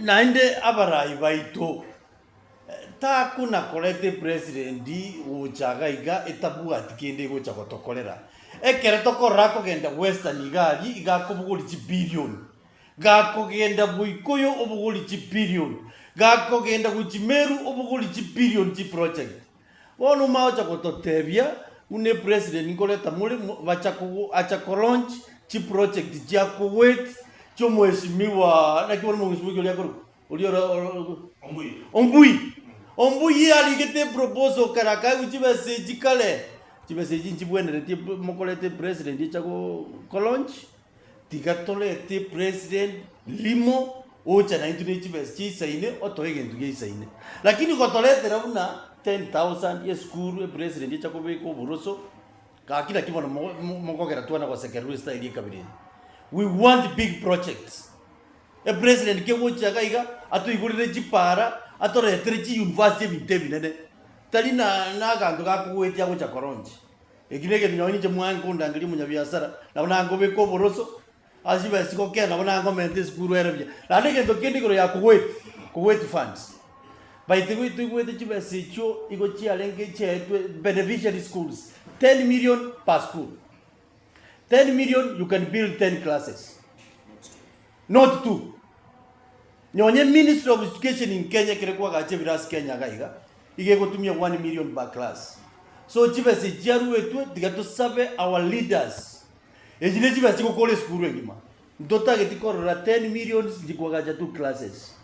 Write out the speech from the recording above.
nainde abarai baito ta kuna kolete president uchaga iga etabu atikende go chagotokorera ekere tokorako genda western igari igakobuguri chi billion gako genda buikoyo obuguri chi billion gako genda guchimeru obuguri chi billion chi project wono mao chagototebia une president ngoleta muri bachako achako launch chi project chia kuwait cho mheshimiwa na kiwa mheshimiwa yule yako ombui aligete proposal karaka uchibase jikale chibase jinchibwene ti mokolete president chako launch tigatole ti president limo ocha na intune chibase chi saine otoege nduge saine lakini gotolete rabuna 10,000 ye school president chako beko buroso ka kila kibono mokogera twana kwa secretary style kabiri. We want big projects. A president ke wocha gaiga atu igurire chipara atore trechi university bitebi nene talina nagandu gakuweti ya gocha koronji ekinege nyoni je mwangu ndangiri munya biasara na ngobe ko boroso aziba siko kena na ngomende skuru erebya na nege ndokendi goro ya kuwait funds by the way tu kuwait chiba secho igo chia lenge che beneficiary schools 10 million per school. 10 million you can build 10 classes. Not 2. Nyonye Ministry of Education in Kenya kirekuwa gache viras Kenya gaiga. Ige kutumia 1 million per class. So chiba se jaru wetu digato sabe our leaders. Ejile chiba siko kole school ngima. Ndota getiko 10 million dikwa gacha 2 classes.